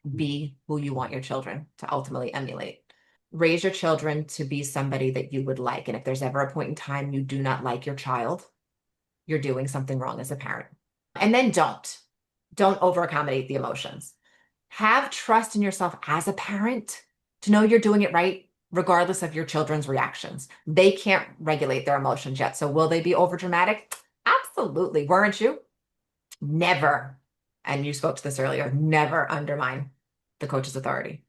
be who you want your children to ultimately emulate. Raise your children to be somebody that you would like. And if there's ever a point in time you do not like your child, you're doing something wrong as a parent. And then don't over accommodate the emotions. Have trust in yourself as a parent to know you're doing it right, regardless of your children's reactions. They can't regulate their emotions yet. So will they be over dramatic? Absolutely. Weren't you? Never, and you spoke to this earlier, never undermine the coach's authority.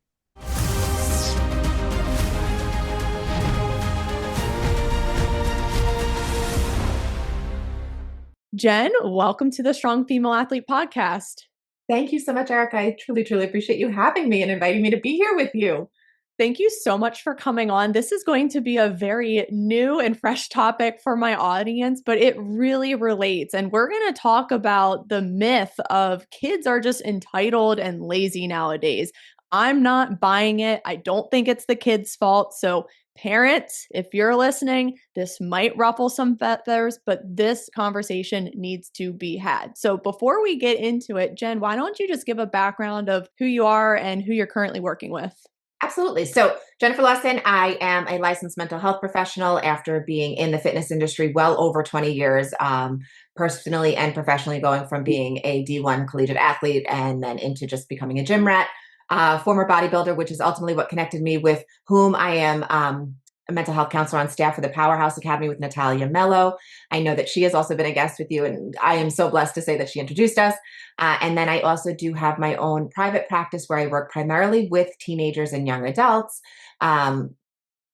Jen, welcome to the Strong Female Athlete podcast. Thank you so much, Erica. I truly, truly appreciate you having me and inviting me to be here with you. Thank you so much for coming on. This is going to be a very new and fresh topic for my audience, but it really relates. And we're going to talk about the myth of kids are just entitled and lazy nowadays. I'm not buying it. I don't think it's the kids' fault. So, parents, if you're listening, this might ruffle some feathers, but this conversation needs to be had. So, before we get into it, Jen, why don't you just give a background of who you are and who you're currently working with? Absolutely. So, Jennifer Lawson, I am a licensed mental health professional after being in the fitness industry well over 20 years, personally and professionally, going from being a D1 collegiate athlete and then into just becoming a gym rat, former bodybuilder, which is ultimately what connected me with whom I am. A mental health counselor on staff for the Powerhouse Academy with Natalia Mello. I know that she has also been a guest with you, and I am so blessed to say that she introduced us. And then I also do have my own private practice where I work primarily with teenagers and young adults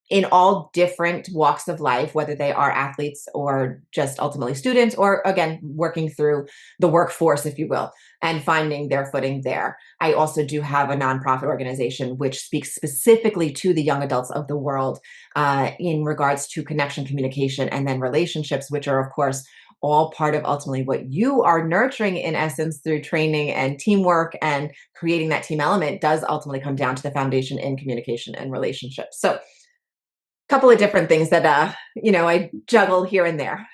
in all different walks of life, whether they are athletes or just ultimately students, or again, working through the workforce, if you will, and finding their footing there. I also do have a nonprofit organization which speaks specifically to the young adults of the world in regards to connection, communication, and then relationships, which are, of course, all part of ultimately what you are nurturing in essence through training and teamwork and creating that team element does ultimately come down to the foundation in communication and relationships. So couple of different things that I juggle here and there.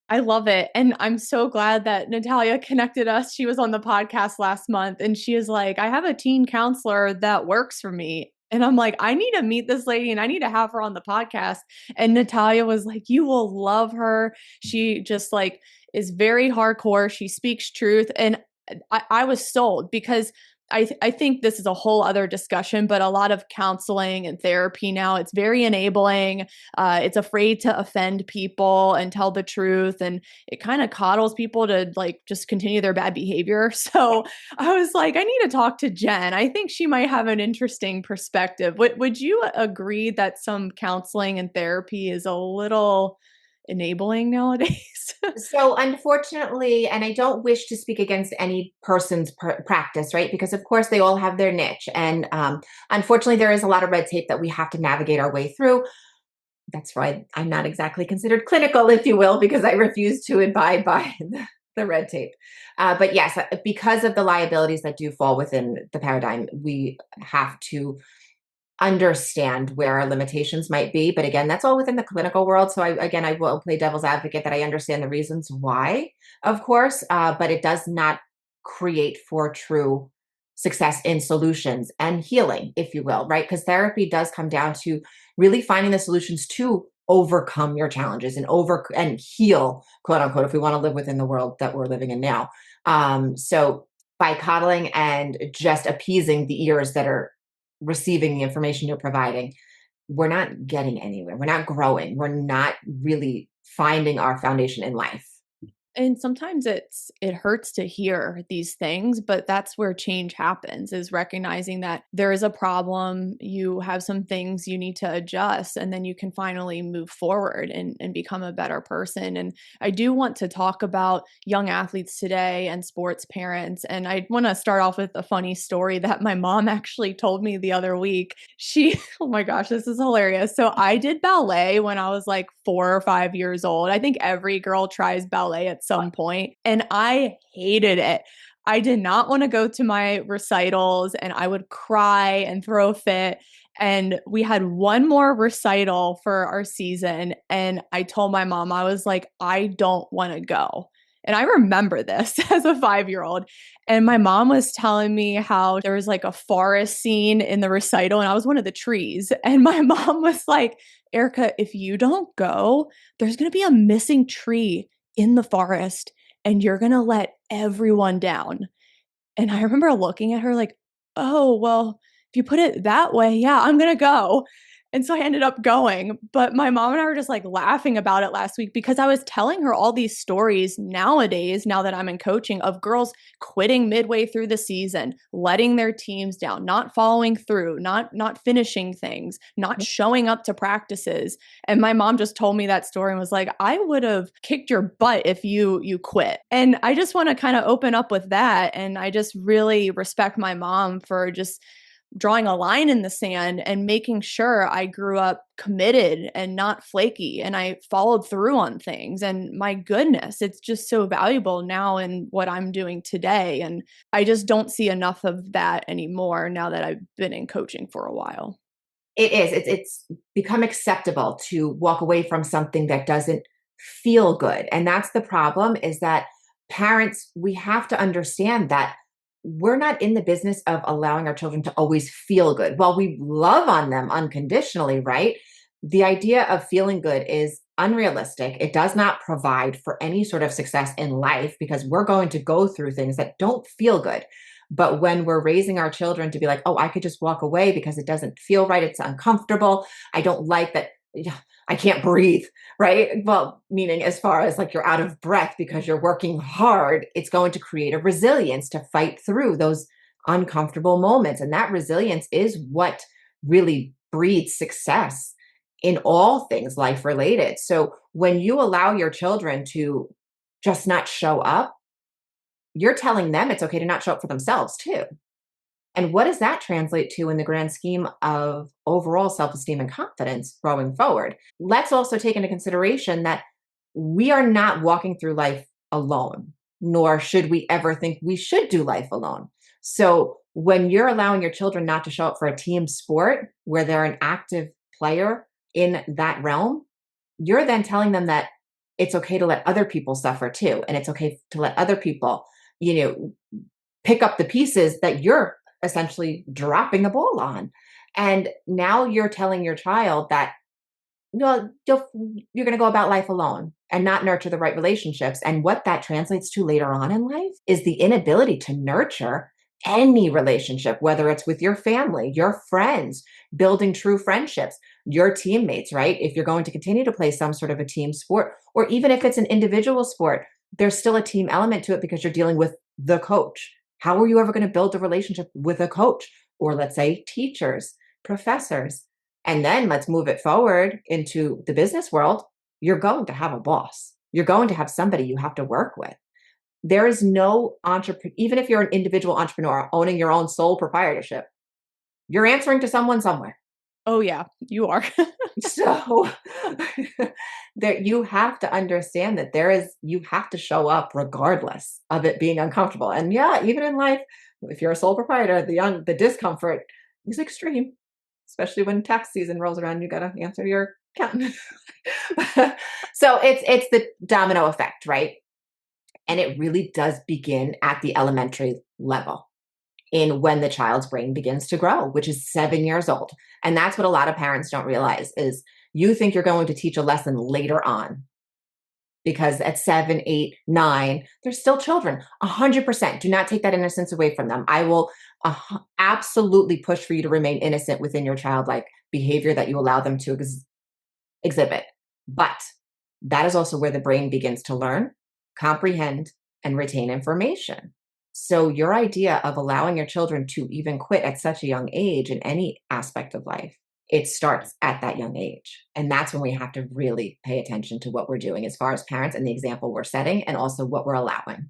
I love it. And I'm so glad that Natalia connected us. She was on the podcast last month and she is like, I have a teen counselor that works for me. And I'm like, I need to meet this lady and I need to have her on the podcast. And Natalia was like, you will love her. She just like is very hardcore. She speaks truth. And I was sold because I think this is a whole other discussion, but a lot of counseling and therapy now, it's very enabling. It's afraid to offend people and tell the truth. And it kind of coddles people to like just continue their bad behavior. So I was like, I need to talk to Jen. I think she might have an interesting perspective. Would you agree that some counseling and therapy is a little enabling nowadays? So unfortunately, and I don't wish to speak against any person's practice, right? Because of course they all have their niche, and unfortunately there is a lot of red tape that we have to navigate our way through. That's right. I'm not exactly considered clinical, if you will, because I refuse to abide by the red tape. But yes, because of the liabilities that do fall within the paradigm, we have to understand where our limitations might be. But again, that's all within the clinical world. So I will play devil's advocate that I understand the reasons why, of course, but it does not create for true success in solutions and healing, if you will, right? Because therapy does come down to really finding the solutions to overcome your challenges and heal, quote unquote, if we want to live within the world that we're living in now. So by coddling and just appeasing the ears that are receiving the information you're providing, we're not getting anywhere. We're not growing. We're not really finding our foundation in life. And sometimes it hurts to hear these things, but that's where change happens, is recognizing that there is a problem, you have some things you need to adjust, and then you can finally move forward and become a better person. And I do want to talk about young athletes today and sports parents. And I want to start off with a funny story that my mom actually told me the other week. Oh my gosh, this is hilarious. So I did ballet when I was like 4 or 5 years old. I think every girl tries ballet at some point, and I hated it. I did not want to go to my recitals and I would cry and throw a fit. And we had one more recital for our season. And I told my mom, I was like, I don't want to go. And I remember this as a 5-year-old. And my mom was telling me how there was like a forest scene in the recital, and I was one of the trees. And my mom was like, Erica, if you don't go, there's going to be a missing tree in the forest, and you're going to let everyone down. And I remember looking at her like, oh, well, if you put it that way, yeah, I'm going to go. And so I ended up going. But my mom and I were just like laughing about it last week because I was telling her all these stories nowadays, now that I'm in coaching, of girls quitting midway through the season, letting their teams down, not following through, not finishing things, not showing up to practices. And my mom just told me that story and was like, I would have kicked your butt if you quit. And I just want to kind of open up with that. And I just really respect my mom for just drawing a line in the sand and making sure I grew up committed and not flaky, and I followed through on things. And my goodness, it's just so valuable now in what I'm doing today. And I just don't see enough of that anymore now that I've been in coaching for a while. It is. It's become acceptable to walk away from something that doesn't feel good. And that's the problem, is that parents, we have to understand that we're not in the business of allowing our children to always feel good. While we love on them unconditionally, right? The idea of feeling good is unrealistic. It does not provide for any sort of success in life, because we're going to go through things that don't feel good. But when we're raising our children to be like, oh, I could just walk away because it doesn't feel right, it's uncomfortable, I don't like that, yeah, I can't breathe, right? Well, meaning as far as like you're out of breath because you're working hard, it's going to create a resilience to fight through those uncomfortable moments. And that resilience is what really breeds success in all things life related. So when you allow your children to just not show up, you're telling them it's okay to not show up for themselves too. And what does that translate to in the grand scheme of overall self esteem and confidence growing forward? Let's also take into consideration that we are not walking through life alone, nor should we ever think we should do life alone. So when you're allowing your children not to show up for a team sport where they're an active player in that realm, you're then telling them that it's okay to let other people suffer too. And it's okay to let other people, you know, pick up the pieces that you're essentially dropping the ball on. And now you're telling your child that, no, you're going to go about life alone and not nurture the right relationships. And what that translates to later on in life is the inability to nurture any relationship, whether it's with your family, your friends, building true friendships, your teammates, right? If you're going to continue to play some sort of a team sport, or even if it's an individual sport, there's still a team element to it because you're dealing with the coach. How are you ever going to build a relationship with a coach, or let's say teachers, professors? And then let's move it forward into the business world. You're going to have a boss. You're going to have somebody you have to work with. There is no entrepreneur, even if you're an individual entrepreneur owning your own sole proprietorship, you're answering to someone somewhere. Oh, yeah, you are. So that you have to understand that you have to show up regardless of it being uncomfortable. And yeah, even in life, if you're a sole proprietor, the discomfort is extreme, especially when tax season rolls around, you got to answer your accountant. So it's the domino effect, right? And it really does begin at the elementary level, in when the child's brain begins to grow, which is 7 years old. And that's what a lot of parents don't realize, is you think you're going to teach a lesson later on, because at 7, 8, 9, they're still children. 100%. Do not take that innocence away from them. I will absolutely push for you to remain innocent within your childlike behavior that you allow them to exhibit. But that is also where the brain begins to learn, comprehend, and retain information. So your idea of allowing your children to even quit at such a young age in any aspect of life, it starts at that young age. And that's when we have to really pay attention to what we're doing as far as parents and the example we're setting, and also what we're allowing.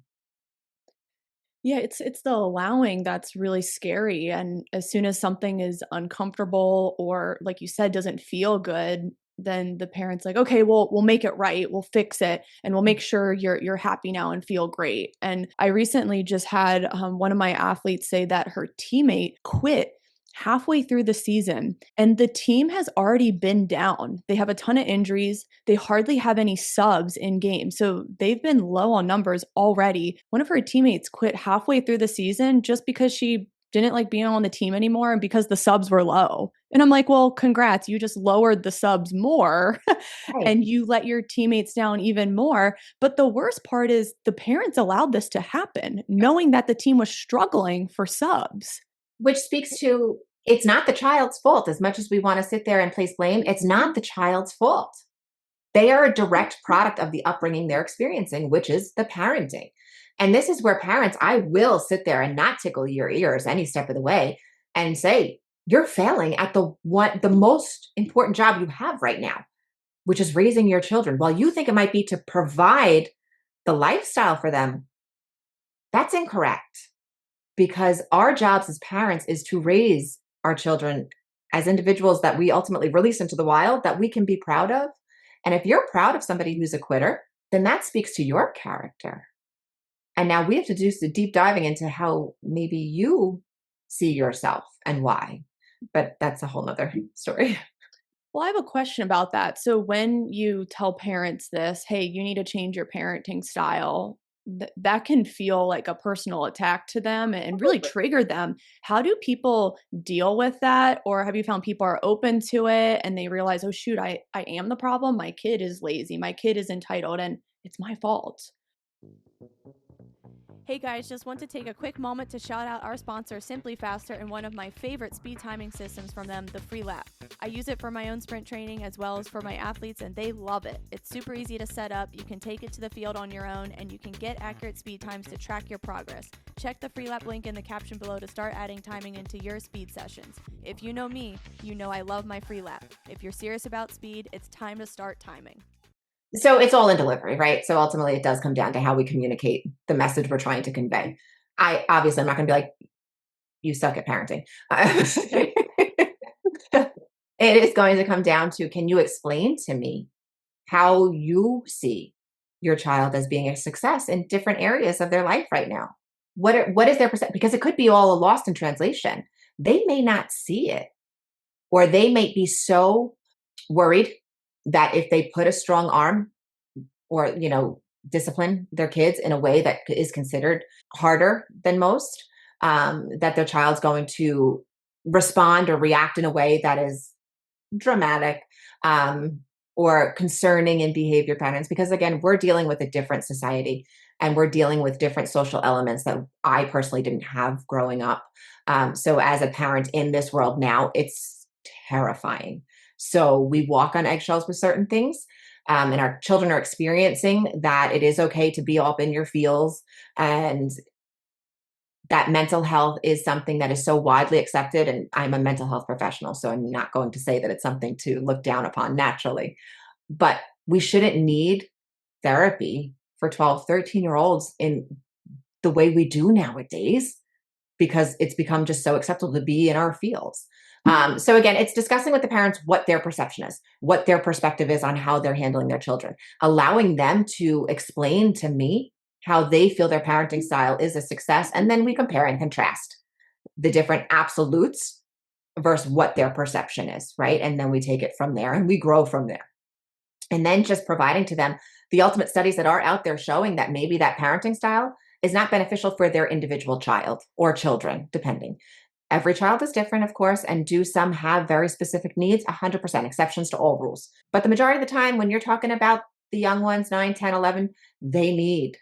Yeah, it's the allowing that's really scary, and as soon as something is uncomfortable or, like you said, doesn't feel good, then the parent's like, "Okay, well, we'll make it right. We'll fix it, and we'll make sure you're happy now and feel great." And I recently just had one of my athletes say that her teammate quit halfway through the season, and the team has already been down. They have a ton of injuries. They hardly have any subs in game. So they've been low on numbers already. One of her teammates quit halfway through the season just because she didn't like being on the team anymore and because the subs were low. And I'm like, well, congrats. You just lowered the subs more Right. and you let your teammates down even more. But the worst part is the parents allowed this to happen, knowing that the team was struggling for subs. Which speaks to it's not the child's fault as much as we want to sit there and place blame. It's not the child's fault. They are a direct product of the upbringing they're experiencing, which is the parenting. And this is where parents, I will sit there and not tickle your ears any step of the way and say, you're failing at the most important job you have right now, which is raising your children. While you think it might be to provide the lifestyle for them, that's incorrect because our jobs as parents is to raise our children as individuals that we ultimately release into the wild that we can be proud of. And if you're proud of somebody who's a quitter, then that speaks to your character. And now we have to do some deep diving into how maybe you see yourself and why. But that's a whole nother story. Well, I have a question about that. So when you tell parents this, hey, you need to change your parenting style, that can feel like a personal attack to them and really trigger them. How do people deal with that? Or have you found people are open to it and they realize, oh, shoot, I am the problem. My kid is lazy. My kid is entitled and it's my fault. Hey guys, just want to take a quick moment to shout out our sponsor, Simply Faster, and one of my favorite speed timing systems from them, the Free Lap. I use it for my own sprint training as well as for my athletes, and they love it. It's super easy to set up, you can take it to the field on your own, and you can get accurate speed times to track your progress. Check the Free Lap link in the caption below to start adding timing into your speed sessions. If you know me, you know I love my Free Lap. If you're serious about speed, it's time to start timing. So it's all in delivery, right? So ultimately it does come down to how we communicate the message we're trying to convey. I'm not going to be like, you suck at parenting. It is going to come down to, can you explain to me how you see your child as being a success in different areas of their life right now? What is their percent? Because it could be all lost in translation. They may not see it, or they may be so worried that if they put a strong arm or discipline their kids in a way that is considered harder than most, that their child's going to respond or react in a way that is dramatic, or concerning in behavior patterns, because again, we're dealing with a different society and we're dealing with different social elements that I personally didn't have growing up. So as a parent in this world now, it's terrifying. So we walk on eggshells with certain things. And our children are experiencing that it is okay to be up in your feels, and that mental health is something that is so widely accepted. And I'm a mental health professional, so I'm not going to say that it's something to look down upon naturally, but we shouldn't need therapy for 12, 13-year-olds in the way we do nowadays, because it's become just so acceptable to be in our fields. So again, it's discussing with the parents what their perception is, what their perspective is on how they're handling their children, allowing them to explain to me how they feel their parenting style is a success. And then we compare and contrast the different absolutes versus what their perception is, right? And then we take it from there and we grow from there. And then just providing to them the ultimate studies that are out there showing that maybe that parenting style is not beneficial for their individual child or children, depending. Every child is different, of course, and do some have very specific needs, 100% exceptions to all rules. But the majority of the time, when you're talking about the young ones, 9, 10, 11, they need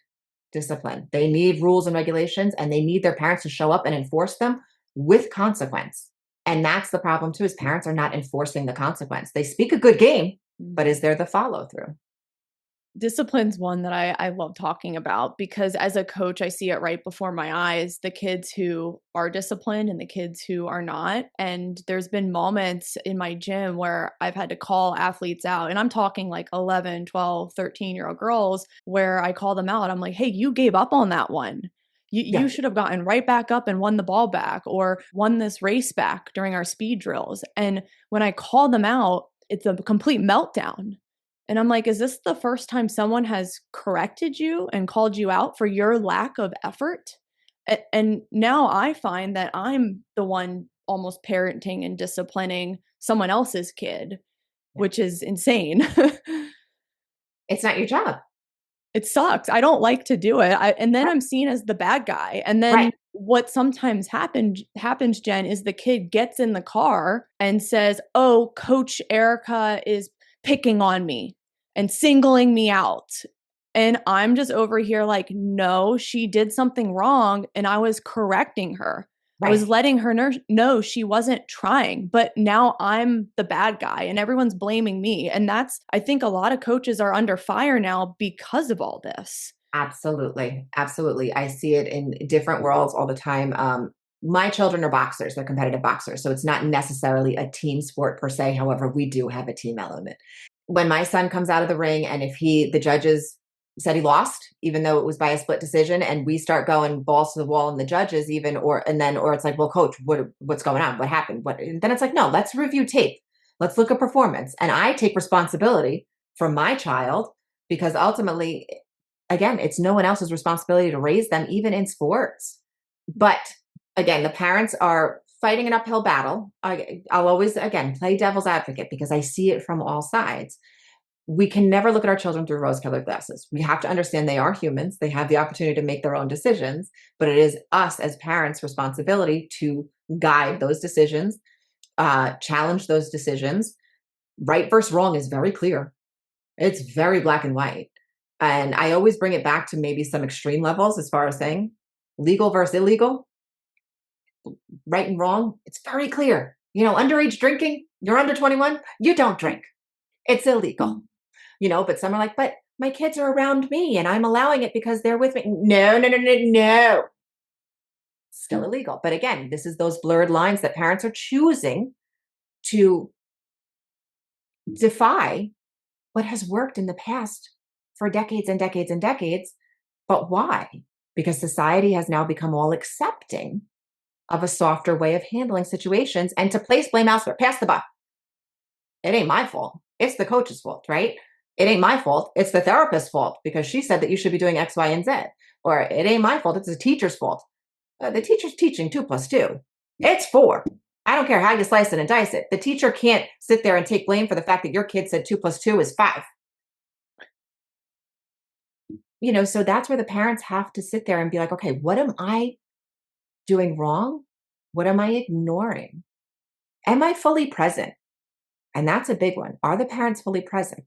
discipline. They need rules and regulations, and they need their parents to show up and enforce them with consequence. And that's the problem too, is parents are not enforcing the consequence. They speak a good game, but is there the follow through? Discipline's one that I love talking about because as a coach, I see it right before my eyes, the kids who are disciplined and the kids who are not. And there's been moments in my gym where I've had to call athletes out, and I'm talking like 11, 12, 13-year-old girls where I call them out. I'm like, hey, you gave up on that one. You Yeah. should have gotten right back up and won the ball back or won this race back during our speed drills. And when I call them out, it's a complete meltdown. And I'm like, is this the first time someone has corrected you and called you out for your lack of effort? And now I find that I'm the one almost parenting and disciplining someone else's kid, which is insane. It's not your job. It sucks. I don't like to do it. And then Right. I'm seen as the bad guy. And then Right. what sometimes happens, Jen, is the kid gets in the car and says, "Oh, Coach Erica is picking on me and singling me out." And I'm just over here like, "No, she did something wrong and I was correcting her. I was Right. letting her know she wasn't trying, but now I'm the bad guy and everyone's blaming me." And I think a lot of coaches are under fire now because of all this. Absolutely. Absolutely. I see it in different worlds all the time. My children are boxers, they're competitive boxers. So it's not necessarily a team sport per se. However, we do have a team element. When my son comes out of the ring and if the judges said he lost, even though it was by a split decision, and we start going balls to the wall and the judges even, or it's like, well, coach, what's going on? What happened? And then it's like, no, let's review tape. Let's look at performance. And I take responsibility for my child because ultimately, again, it's no one else's responsibility to raise them, even in sports. But again, the parents are fighting an uphill battle. I'll always, again, play devil's advocate because I see it from all sides. We can never look at our children through rose colored glasses. We have to understand they are humans. They have the opportunity to make their own decisions, but it is us as parents' responsibility to guide those decisions, challenge those decisions. Right versus wrong is very clear. It's very black and white. And I always bring it back to maybe some extreme levels as far as saying legal versus illegal, right and wrong. It's very clear. Underage drinking, you're under 21, you don't drink. It's illegal. But some are like, but my kids are around me and I'm allowing it because they're with me. No, no, no, no, no. Still illegal. But again, this is those blurred lines that parents are choosing to defy what has worked in the past for decades and decades and decades. But why? Because society has now become all accepting of a softer way of handling situations and to place blame elsewhere. Pass the buck. It ain't my fault. It's the coach's fault, right? It ain't my fault. It's the therapist's fault because she said that you should be doing X, Y, and Z. Or it ain't my fault. It's the teacher's fault. The teacher's teaching 2 + 2. It's 4. I don't care how you slice it and dice it. The teacher can't sit there and take blame for the fact that your kid said 2 + 2 is 5. So that's where the parents have to sit there and be like, okay, what am I doing wrong? What am I ignoring? Am I fully present? And that's a big one. Are the parents fully present?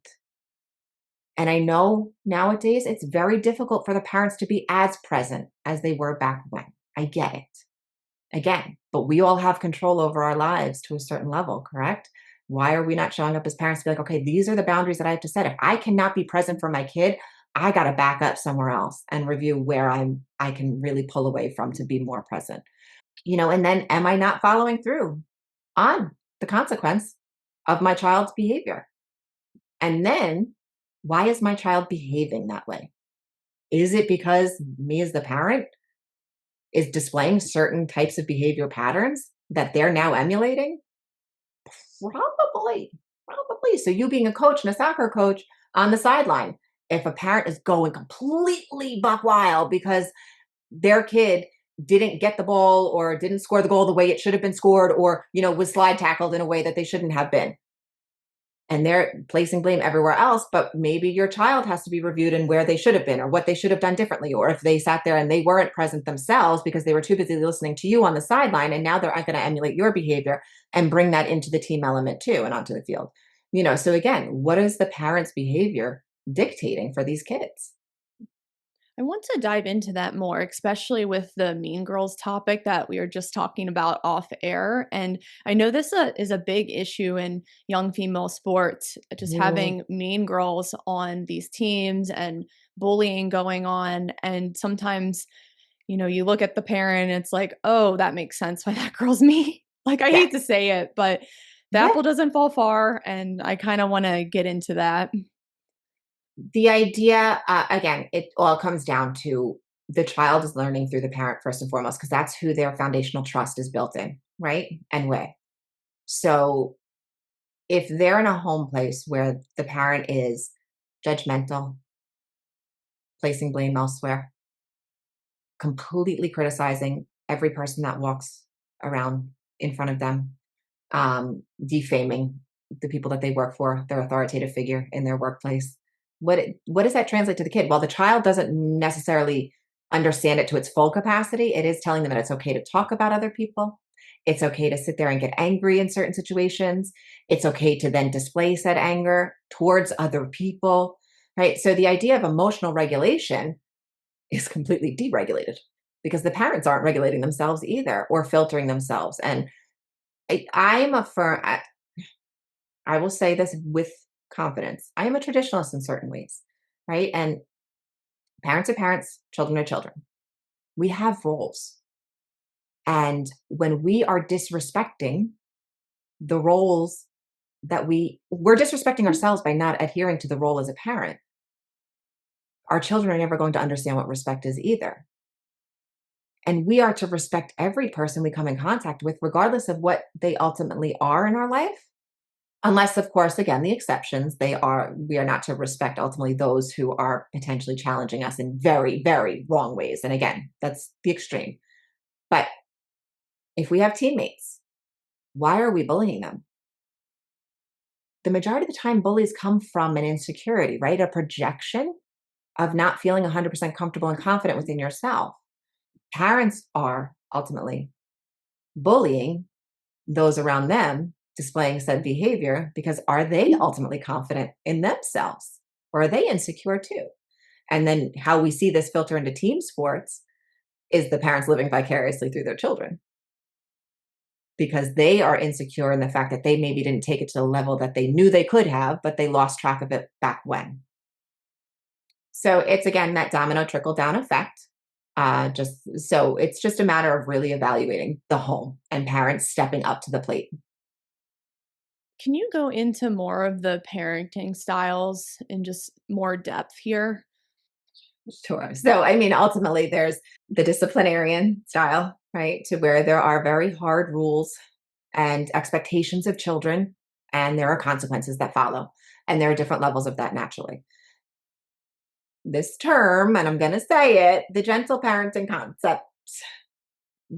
And I know nowadays it's very difficult for the parents to be as present as they were back when. I get it. Again, but we all have control over our lives to a certain level, correct? Why are we not showing up as parents to be like, okay, these are the boundaries that I have to set. If I cannot be present for my kid, I got to back up somewhere else and review where I can really pull away from to be more present. And then am I not following through on the consequence of my child's behavior? And then why is my child behaving that way? Is it because me as the parent is displaying certain types of behavior patterns that they're now emulating? Probably. Probably. So you being a coach and a soccer coach on the sideline, if a parent is going completely buck wild because their kid didn't get the ball or didn't score the goal the way it should have been scored or, was slide tackled in a way that they shouldn't have been. And they're placing blame everywhere else, but maybe your child has to be reviewed in where they should have been or what they should have done differently. Or if they sat there and they weren't present themselves because they were too busy listening to you on the sideline and now they're going to emulate your behavior and bring that into the team element too and onto the field. So again, what is the parent's behavior dictating for these kids? I want to dive into that more, especially with the Mean Girls topic that we were just talking about off air. And I know this is a big issue in young female sports, just Mm, having mean girls on these teams and bullying going on. And sometimes, you look at the parent, and it's like, oh, that makes sense why that girl's mean. Like, I yeah. hate to say it, but the Yeah. apple doesn't fall far. And I kind of want to get into that. The idea, again, it all comes down to the child is learning through the parent first and foremost, because that's who their foundational trust is built in, right? And with. So if they're in a home place where the parent is judgmental, placing blame elsewhere, completely criticizing every person that walks around in front of them, defaming the people that they work for, their authoritative figure in their workplace. What does that translate to the kid? Well, the child doesn't necessarily understand it to its full capacity. It is telling them that it's okay to talk about other people. It's okay to sit there and get angry in certain situations. It's okay to then display said anger towards other people, right? So the idea of emotional regulation is completely deregulated because the parents aren't regulating themselves either or filtering themselves. And I am a firm, I will say this with confidence. I am a traditionalist in certain ways, right? And parents are parents, children are children. We have roles. And when we are disrespecting the roles that we're disrespecting ourselves by not adhering to the role as a parent, our children are never going to understand what respect is either. And we are to respect every person we come in contact with, regardless of what they ultimately are in our life. Unless, of course, again, the exceptions, we are not to respect ultimately those who are potentially challenging us in very, very wrong ways. And again, that's the extreme. But if we have teammates, why are we bullying them? The majority of the time, bullies come from an insecurity, right? A projection of not feeling 100% comfortable and confident within yourself. Parents are ultimately bullying those around them, displaying said behavior, because are they ultimately confident in themselves or are they insecure too? And then how we see this filter into team sports is the parents living vicariously through their children because they are insecure in the fact that they maybe didn't take it to the level that they knew they could have, but they lost track of it back when. So it's again that domino trickle down effect. So it's just a matter of really evaluating the home and parents stepping up to the plate. Can you go into more of the parenting styles in just more depth here? Sure. So, I mean, ultimately, there's the disciplinarian style, right? To where there are very hard rules and expectations of children, and there are consequences that follow. And there are different levels of that naturally. This term, and I'm going to say it, the gentle parenting concept,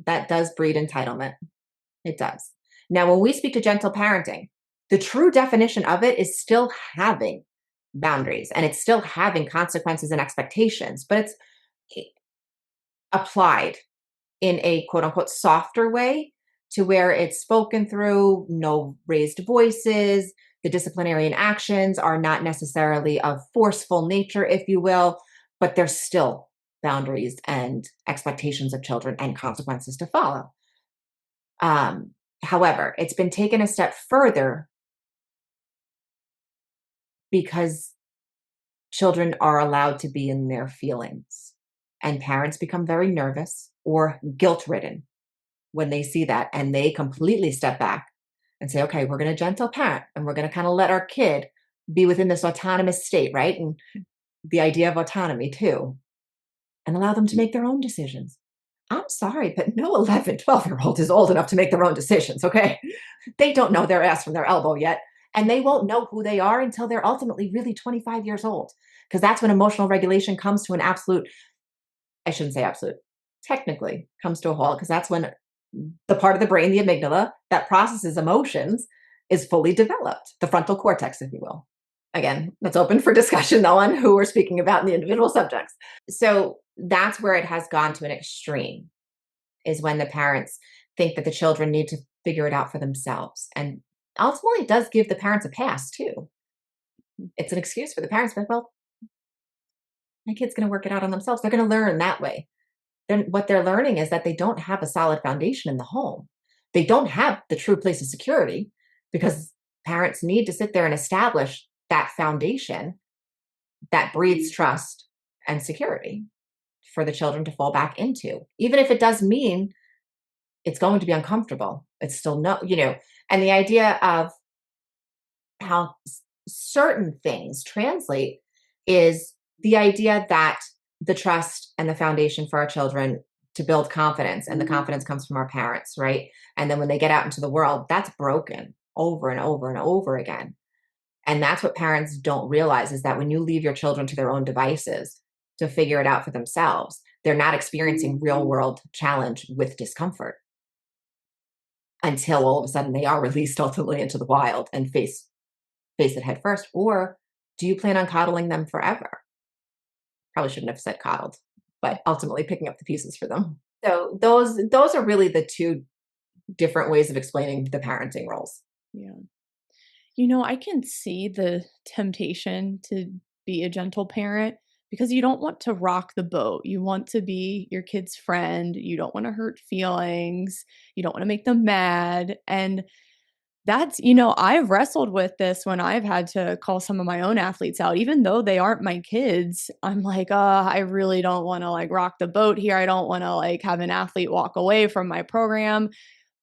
that does breed entitlement. It does. Now, when we speak to gentle parenting, the true definition of it is still having boundaries and it's still having consequences and expectations, but it's applied in a quote unquote softer way to where it's spoken through, no raised voices. The disciplinarian actions are not necessarily of forceful nature, if you will, but there's still boundaries and expectations of children and consequences to follow. However, it's been taken a step further because children are allowed to be in their feelings and parents become very nervous or guilt ridden when they see that and they completely step back and say, okay, we're going to gentle parent and we're going to kind of let our kid be within this autonomous state, right? And the idea of autonomy too, and allow them to make their own decisions. I'm sorry, but no 11, 12-year-old is old enough to make their own decisions, okay? They don't know their ass from their elbow yet. And they won't know who they are until they're ultimately really 25 years old. Because that's when emotional regulation comes to an absolute, I shouldn't say absolute, technically comes to a halt, because that's when the part of the brain, the amygdala, that processes emotions is fully developed, the frontal cortex, if you will. Again, that's open for discussion though on who we're speaking about in the individual subjects. So that's where it has gone to an extreme, is when the parents think that the children need to figure it out for themselves. And ultimately it does give the parents a pass too. It's an excuse for the parents, but well, my kid's going to work it out on themselves. They're going to learn that way. Then what they're learning is that they don't have a solid foundation in the home. They don't have the true place of security because parents need to sit there and establish that foundation that breeds trust and security for the children to fall back into. Even if it does mean it's going to be uncomfortable, it's still and the idea of how certain things translate is the idea that the trust and the foundation for our children to build confidence, and the confidence comes from our parents, right? And then when they get out into the world, that's broken over and over and over again. And that's what parents don't realize, is that when you leave your children to their own devices to figure it out for themselves, they're not experiencing real world challenge with discomfort. until all of a sudden they are released ultimately into the wild and face it head first? Or do you plan on coddling them forever? Probably shouldn't have said coddled, but ultimately picking up the pieces for them. So those are really the two different ways of explaining the parenting roles. Yeah. I can see the temptation to be a gentle parent because you don't want to rock the boat. You want to be your kid's friend. You don't want to hurt feelings. You don't want to make them mad. And I've wrestled with this when I've had to call some of my own athletes out, even though they aren't my kids. I'm like, I really don't want to like rock the boat here. I don't want to like have an athlete walk away from my program.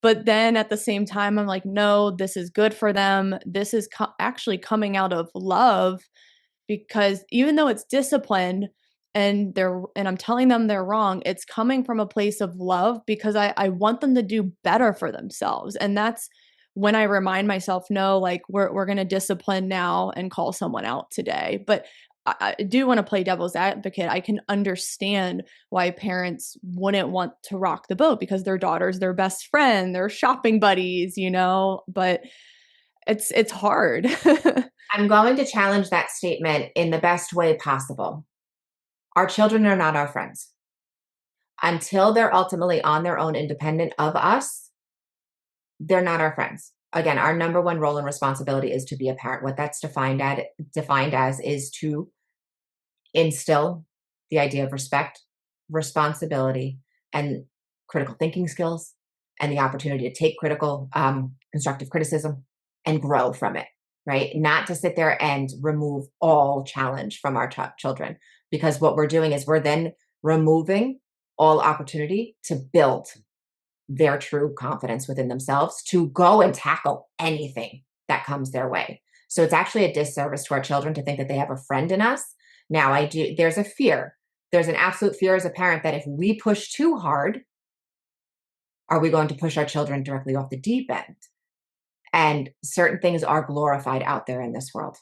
But then at the same time, I'm like, no, this is good for them. This is actually coming out of love, because even though it's discipline and I'm telling them they're wrong, it's coming from a place of love because I want them to do better for themselves. And that's when I remind myself, no, like we're going to discipline now and call someone out today. But I do want to play devil's advocate. I can understand why parents wouldn't want to rock the boat because their daughter's their best friend, their shopping buddies, but it's hard. I'm going to challenge that statement in the best way possible. Our children are not our friends. Until they're ultimately on their own, independent of us, they're not our friends. Again, our number one role and responsibility is to be a parent. What that's defined as is to instill the idea of respect, responsibility, and critical thinking skills, and the opportunity to take constructive criticism and grow from it, right? Not to sit there and remove all challenge from our children, because what we're doing is we're then removing all opportunity to build their true confidence within themselves to go and tackle anything that comes their way. So it's actually a disservice to our children to think that they have a friend in us. Now, there's a fear. There's an absolute fear as a parent that if we push too hard, are we going to push our children directly off the deep end? And certain things are glorified out there in this world.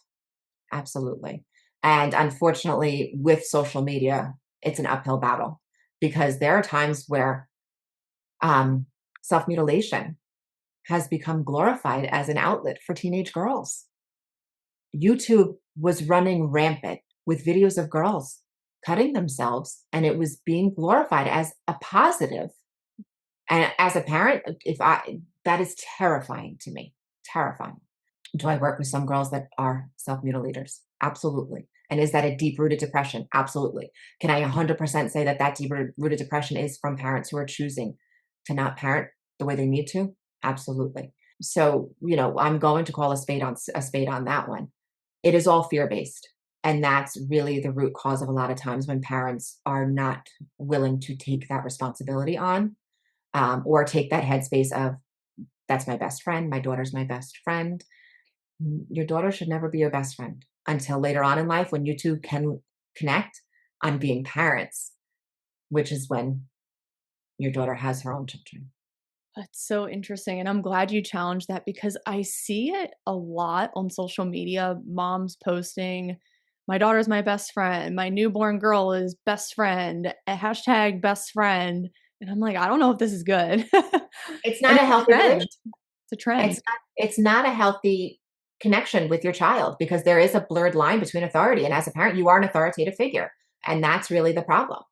Absolutely. And unfortunately, with social media, it's an uphill battle because there are times where self-mutilation has become glorified as an outlet for teenage girls. YouTube was running rampant with videos of girls cutting themselves, and it was being glorified as a positive. And as a parent, that is terrifying to me. Terrifying. Do I work with some girls that are self-mutilators? Absolutely. And is that a deep-rooted depression? Absolutely. Can I 100% say that deep-rooted depression is from parents who are choosing to not parent the way they need to? Absolutely. So, I'm going to call a spade on that one. It is all fear-based. And that's really the root cause of a lot of times when parents are not willing to take that responsibility on, or take that headspace of, that's my best friend. My daughter's my best friend. Your daughter should never be your best friend until later on in life when you two can connect on being parents, which is when your daughter has her own children. That's so interesting. And I'm glad you challenged that because I see it a lot on social media. Moms posting, my daughter's my best friend. My newborn girl is best friend, a hashtag best friend. And I'm like, I don't know if this is good. It's not a healthy relationship. It's a trend. It's not a healthy connection with your child because there is a blurred line between authority. And as a parent, you are an authoritative figure. And that's really the problem,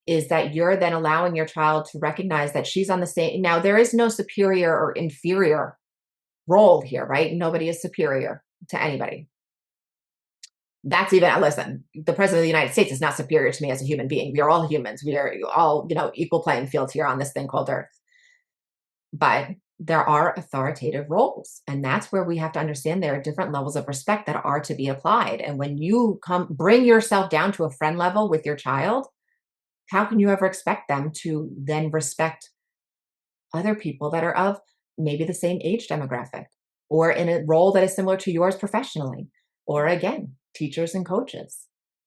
is that you're then allowing your child to recognize that she's on the same. Now, there is no superior or inferior role here, right? Nobody is superior to anybody. That's listen, the president of the United States is not superior to me as a human being. We are all humans. We are all, equal playing field here on this thing called Earth. But there are authoritative roles. And that's where we have to understand there are different levels of respect that are to be applied. And when you bring yourself down to a friend level with your child, how can you ever expect them to then respect other people that are of maybe the same age demographic or in a role that is similar to yours professionally? Or again, teachers and coaches,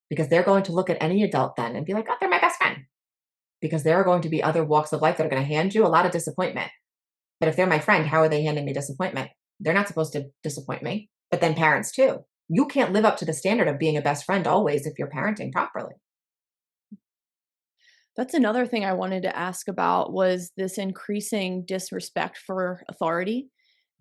because they're going to look at any adult then and be like, oh, they're my best friend. Because there are going to be other walks of life that are going to hand you a lot of disappointment. But if they're my friend, how are they handing me disappointment? They're not supposed to disappoint me. But then parents too. You can't live up to the standard of being a best friend always if you're parenting properly. That's another thing I wanted to ask about was this increasing disrespect for authority.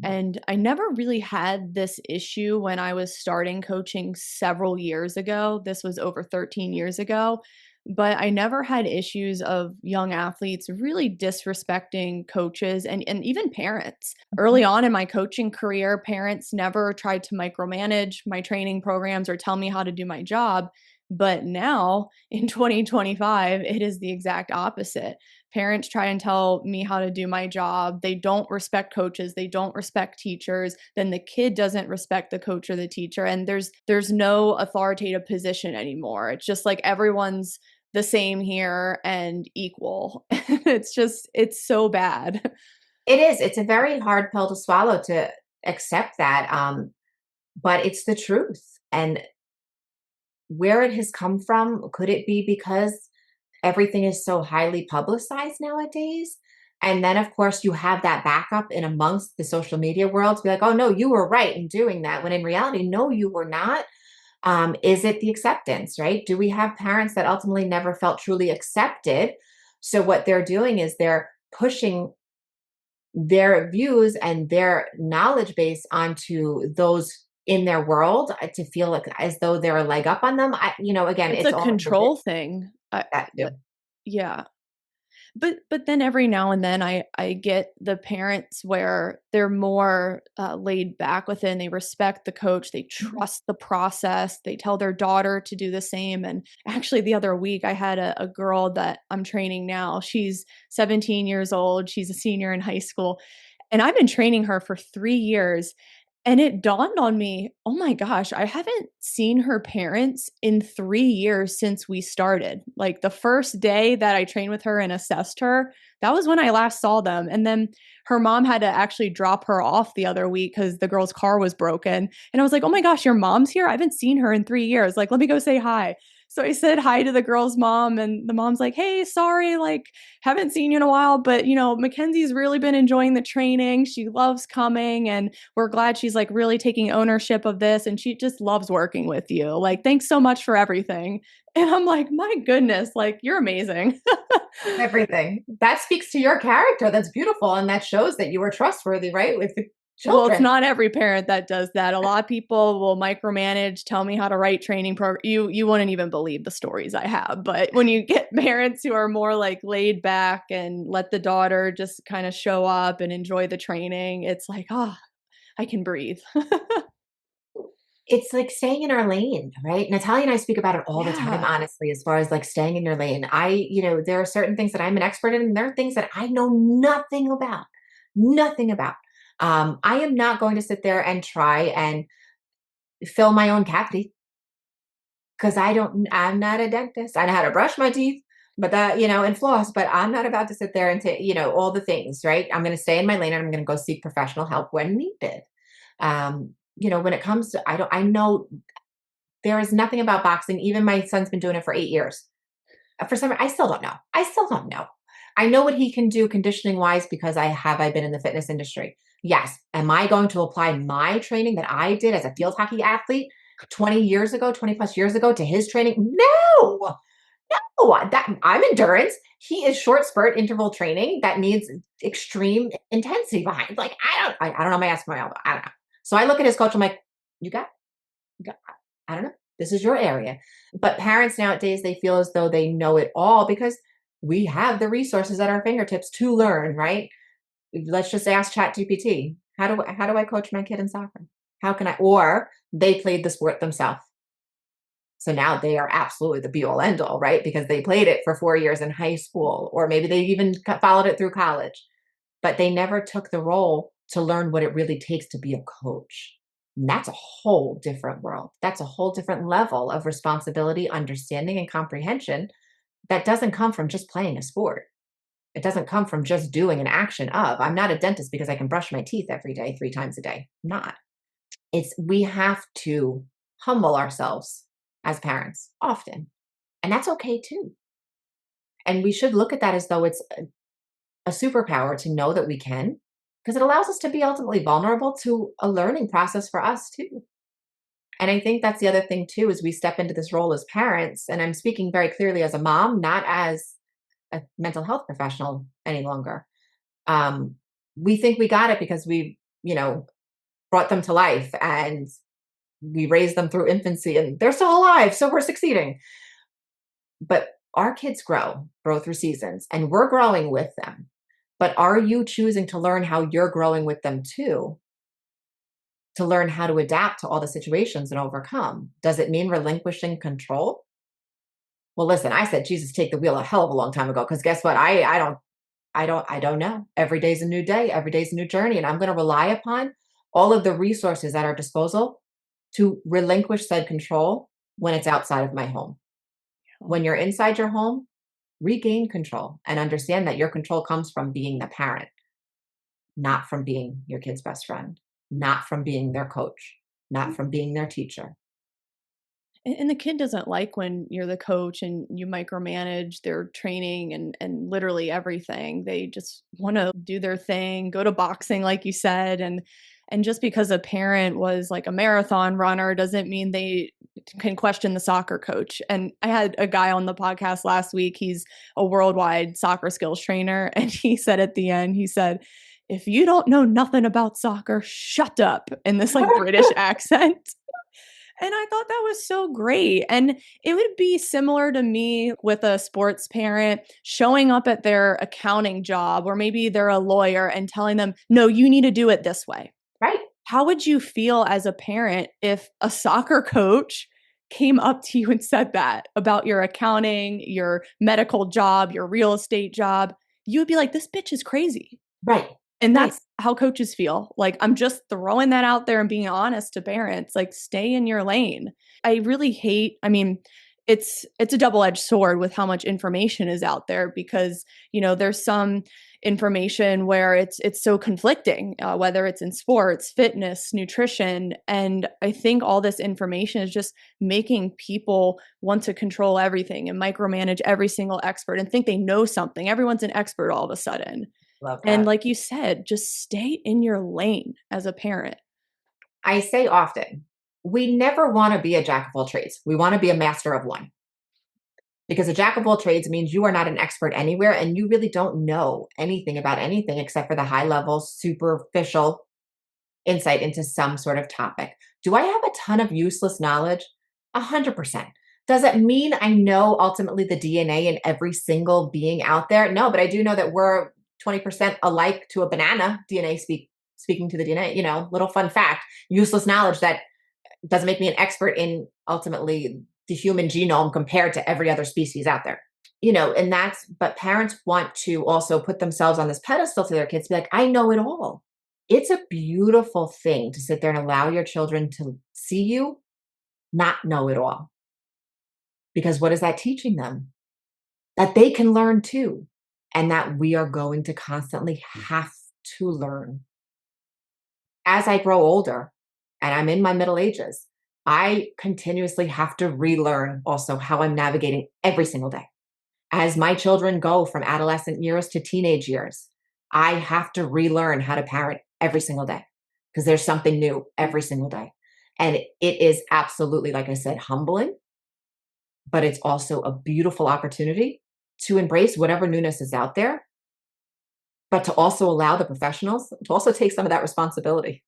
And I never really had this issue when I was starting coaching several years ago. This was over 13 years ago. But I never had issues of young athletes really disrespecting coaches and even parents. Early on in my coaching career, parents never tried to micromanage my training programs or tell me how to do my job. But now in 2025, it is the exact opposite. Parents try and tell me how to do my job. They don't respect coaches, they don't respect teachers. Then the kid doesn't respect the coach or the teacher, and there's no authoritative position anymore. It's just like everyone's the same here and equal. It's so bad. It is. It's a very hard pill to swallow to accept that. But it's the truth. And where it has come from, could it be because everything is so highly publicized nowadays? And then, of course, you have that backup in amongst the social media world to be like, oh, no, you were right in doing that. When in reality, no, you were not. Is it the acceptance, right? Do we have parents that ultimately never felt truly accepted? So what they're doing is they're pushing their views and their knowledge base onto those in their world to feel like as though they're a leg up on them. Again, It's it's a all control thing. that too. Yeah. But then every now and then I get the parents where they're more laid back with it, and they respect the coach, they trust the process, they tell their daughter to do the same. And actually, the other week I had a girl that I'm training now. She's 17 years old. She's a senior in high school, and I've been training her for 3 years. And it dawned on me, oh my gosh, I haven't seen her parents in 3 years since we started. Like the first day that I trained with her and assessed her, that was when I last saw them. And then her mom had to actually drop her off the other week because the girl's car was broken. And I was like, oh my gosh, your mom's here? I haven't seen her in 3 years. Like, let me go say hi. So I said hi to the girl's mom, and the mom's like, hey, sorry, like, haven't seen you in a while, but Mackenzie's really been enjoying the training. She loves coming, and we're glad she's like really taking ownership of this, and she just loves working with you. Like, thanks so much for everything. And I'm like, my goodness, like, you're amazing. Everything that speaks to your character. That's beautiful, and that shows that you were trustworthy, right, with the Well, it's children. not every parent that does that. A lot of people will micromanage, tell me how to write training program. You wouldn't even believe the stories I have. But when you get parents who are more like laid back and let the daughter just kind of show up and enjoy the training, it's like, oh, I can breathe. It's like staying in our lane, right? Natalia and I speak about it all the time, Yeah. honestly, as far as like staying in your lane. There are certain things that I'm an expert in, and there are things that I know nothing about, nothing about. I am not going to sit there and try and fill my own cavity because I'm not a dentist. I know how to brush my teeth, but and floss, but I'm not about to sit there and take, all the things, right? I'm going to stay in my lane, and I'm going to go seek professional help when needed. When it comes to, I know there is nothing about boxing. Even my son's been doing it for 8 years. For some, I still don't know. I still don't know. I know what he can do conditioning wise because I've been in the fitness industry. Yes. Am I going to apply my training that I did as a field hockey athlete 20 years ago, 20 plus years ago to his training? No, no, that I'm endurance. He is short spurt interval training that needs extreme intensity behind. Like, I don't know my ass from my elbow. I don't know. So I look at his coach. I'm like, you got I don't know. This is your area. But parents nowadays, they feel as though they know it all because we have the resources at our fingertips to learn, right? Let's just ask ChatGPT. How do I coach my kid in soccer? How can I? Or they played the sport themselves. So now they are absolutely the be all end all, right? Because they played it for 4 years in high school, or maybe they even followed it through college, but they never took the role to learn what it really takes to be a coach. And that's a whole different world. That's a whole different level of responsibility, understanding, and comprehension that doesn't come from just playing a sport. It doesn't come from just doing an action of, I'm not a dentist because I can brush my teeth every day, 3 times a day. I'm not. We have to humble ourselves as parents often. And that's okay too. And we should look at that as though it's a superpower to know that we can, because it allows us to be ultimately vulnerable to a learning process for us too. And I think that's the other thing too, is we step into this role as parents, and I'm speaking very clearly as a mom, not as a mental health professional any longer. We think we got it because we, brought them to life and we raised them through infancy and they're still alive. So we're succeeding. But our kids grow through seasons, and we're growing with them. But are you choosing to learn how you're growing with them too? To learn how to adapt to all the situations and overcome? Does it mean relinquishing control? Well, listen, I said Jesus take the wheel a hell of a long time ago, because guess what? I don't know. Every day's a new day, every day's a new journey, and I'm going to rely upon all of the resources at our disposal to relinquish said control when it's outside of my home. When you're inside your home, regain control and understand that your control comes from being the parent, not from being your kid's best friend, not from being their coach, not from being their teacher. And the kid doesn't like when you're the coach and you micromanage their training and literally everything. They just want to do their thing, go to boxing, like you said. And just because a parent was like a marathon runner doesn't mean they can question the soccer coach. And I had a guy on the podcast last week. He's a worldwide soccer skills trainer. And he said at the end, he said, if you don't know nothing about soccer, shut up, in this like British accent. And I thought that was so great. And it would be similar to me with a sports parent showing up at their accounting job, or maybe they're a lawyer, and telling them, no, you need to do it this way. Right. How would you feel as a parent if a soccer coach came up to you and said that about your accounting, your medical job, your real estate job? You would be like, this bitch is crazy. Right. And that's how coaches feel. Like, I'm just throwing that out there and being honest to parents, like, stay in your lane. I really hate, I mean, it's a double-edged sword with how much information is out there, because, there's some information where it's so conflicting, whether it's in sports, fitness, nutrition. And I think all this information is just making people want to control everything and micromanage every single expert and think they know something. Everyone's an expert all of a sudden. Love And that. like you said, just stay in your lane as a parent. I say often, we never want to be a jack of all trades. We want to be a master of one. Because a jack of all trades means you are not an expert anywhere and you really don't know anything about anything except for the high level, superficial insight into some sort of topic. Do I have a ton of useless knowledge? 100%. Does it mean I know ultimately the DNA in every single being out there? No, but I do know that we're 20% alike to a banana, speaking to the DNA, little fun fact, useless knowledge that doesn't make me an expert in ultimately the human genome compared to every other species out there. But parents want to also put themselves on this pedestal to their kids, be like, I know it all. It's a beautiful thing to sit there and allow your children to see you not know it all. Because what is that teaching them? That they can learn too. And that we are going to constantly have to learn. As I grow older and I'm in my middle ages, I continuously have to relearn also how I'm navigating every single day. As my children go from adolescent years to teenage years, I have to relearn how to parent every single day, because there's something new every single day. And it is absolutely, like I said, humbling, but it's also a beautiful opportunity to embrace whatever newness is out there, but to also allow the professionals to also take some of that responsibility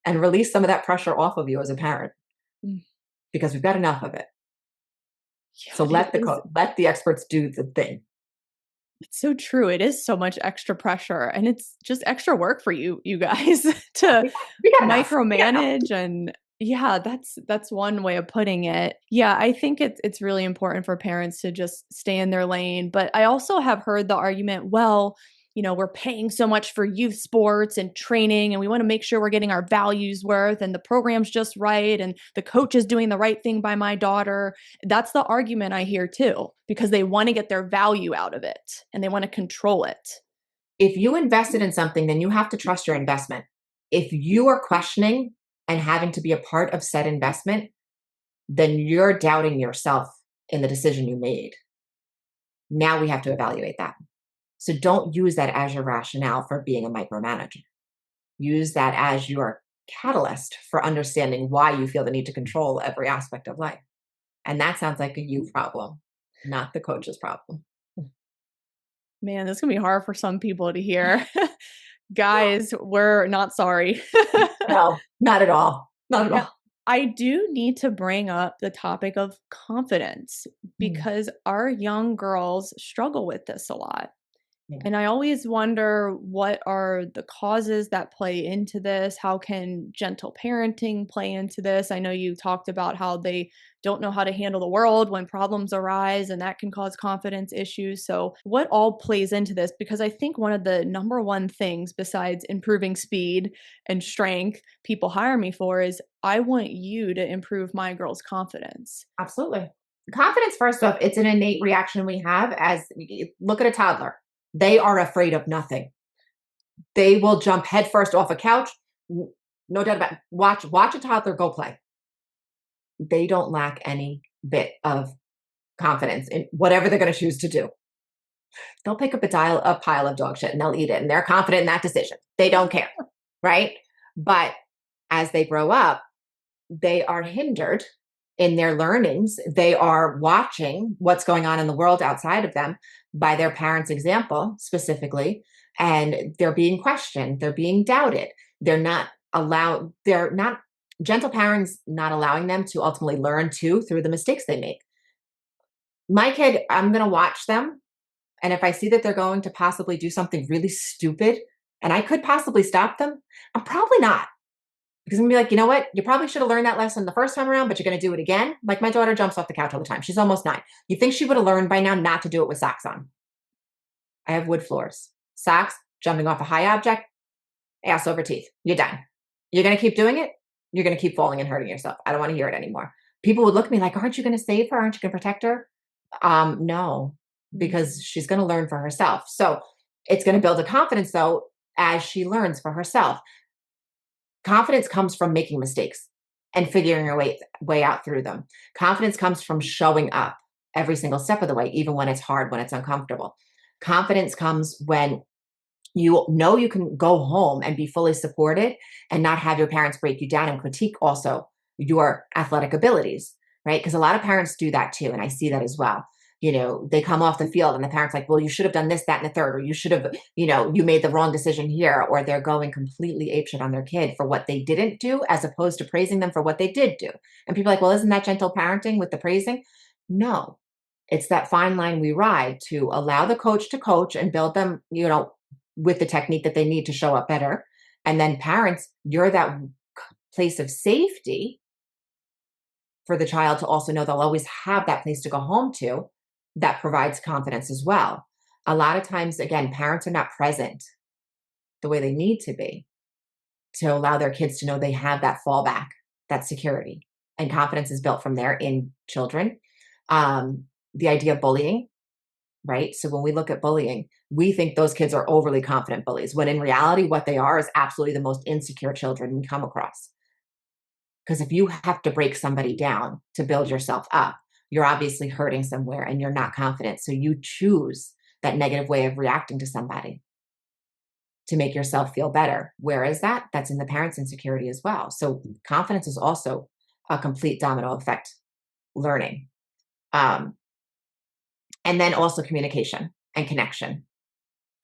and release some of that pressure off of you as a parent, because we've got enough of it. Yeah, So let the experts do the thing. it's so true. It is so much extra pressure, and it's just extra work for you guys to We got enough. micromanage. And yeah, that's one way of putting it. Yeah, I think it's really important for parents to just stay in their lane. But I also have heard the argument, well, we're paying so much for youth sports and training, and we want to make sure we're getting our values worth, and the program's just right, and the coach is doing the right thing by my daughter. That's the argument I hear too, because they want to get their value out of it and they want to control it. If you invested in something, then you have to trust your investment. If you are questioning and having to be a part of said investment, then you're doubting yourself in the decision you made. Now we have to evaluate that. So don't use that as your rationale for being a micromanager. Use that as your catalyst for understanding why you feel the need to control every aspect of life. And that sounds like a you problem, not the coach's problem. Man, this is gonna be hard for some people to hear. Guys, we're not sorry. No, not at all. Not at Now, all. I do need to bring up the topic of confidence Mm, because our young girls struggle with this a lot. yeah. And I always wonder, what are the causes that play into this? How can gentle parenting play into this? I know you talked about how they don't know how to handle the world when problems arise, and that can cause confidence issues. So, what all plays into this? Because I think one of the number one things, besides improving speed and strength, people hire me for is, I want you to improve my girl's confidence. Absolutely. Confidence, first off, it's an innate reaction we have look at a toddler. They are afraid of nothing. They will jump headfirst off a couch. No doubt about it. Watch a toddler go play. They don't lack any bit of confidence in whatever they're going to choose to do. They'll pick up a pile of dog shit and they'll eat it, and they're confident in that decision. They don't care, right? But as they grow up, they are hindered in their learnings. They are watching what's going on in the world outside of them by their parents' example specifically, and they're being questioned, they're being doubted. They're not gentle parents not allowing them to ultimately learn too through the mistakes they make. My kid, I'm going to watch them, and if I see that they're going to possibly do something really stupid and I could possibly stop them, I'm probably not. Because I'm gonna be like, you know what? You probably should have learned that lesson the first time around, but you're gonna do it again. Like my daughter jumps off the couch all the time. She's almost 9. You think she would have learned by now not to do it with socks on? I have wood floors. Socks, jumping off a high object, ass over teeth. You're done. You're gonna keep doing it. You're gonna keep falling and hurting yourself. I don't want to hear it anymore. People would look at me like, aren't you gonna save her? Aren't you gonna protect her? No, Mhm. because she's gonna learn for herself. So it's gonna build a confidence though as she learns for herself. Confidence comes from making mistakes and figuring your way out through them. Confidence comes from showing up every single step of the way, even when it's hard, when it's uncomfortable. Confidence comes when you know you can go home and be fully supported and not have your parents break you down and critique also your athletic abilities, right? Because a lot of parents do that too. And I see that as well. They come off the field and the parents like, well, you should have done this, that, and the third, or you should have, you made the wrong decision here, or they're going completely apeshit on their kid for what they didn't do, as opposed to praising them for what they did do. And people are like, well, isn't that gentle parenting with the praising? No, it's that fine line we ride to allow the coach to coach and build them, with the technique that they need to show up better. And then parents, you're that place of safety for the child to also know they'll always have that place to go home to that provides confidence as well. A lot of times, again, parents are not present the way they need to be to allow their kids to know they have that fallback, that security. And confidence is built from there in children. The idea of bullying, right? So when we look at bullying, we think those kids are overly confident bullies, when in reality, what they are is absolutely the most insecure children we come across. Because if you have to break somebody down to build yourself up, you're obviously hurting somewhere and you're not confident. So you choose that negative way of reacting to somebody to make yourself feel better. Where is that? That's in the parent's insecurity as well. So confidence is also a complete domino effect learning. Um, and then also communication and connection.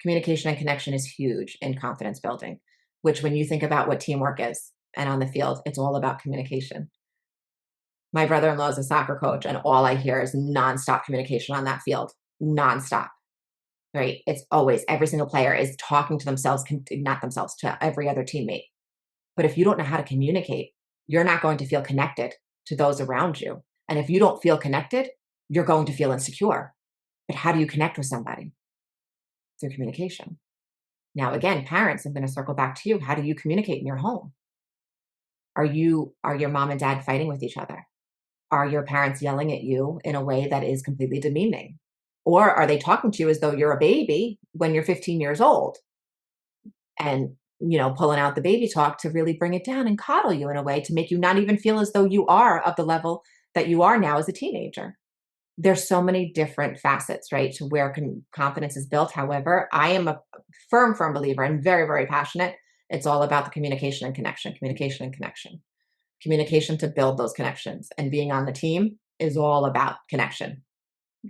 Communication and connection is huge in confidence building, which when you think about what teamwork is and on the field, it's all about communication. My brother-in-law is a soccer coach, and all I hear is nonstop communication on that field, nonstop, right? It's always every single player is talking to themselves, not themselves, to every other teammate. But if you don't know how to communicate, you're not going to feel connected to those around you. And if you don't feel connected, you're going to feel insecure. But how do you connect with somebody? Through communication. Now, again, parents, I'm going to circle back to you. How do you communicate in your home? Are your mom and dad fighting with each other? Are your parents yelling at you in a way that is completely demeaning? Or are they talking to you as though you're a baby when you're 15 years old and, pulling out the baby talk to really bring it down and coddle you in a way to make you not even feel as though you are of the level that you are now as a teenager? There's so many different facets, right, to where confidence is built. However, I am a firm believer and very, very passionate. It's all about the communication and connection, communication and connection, communication to build those connections. And being on the team is all about connection.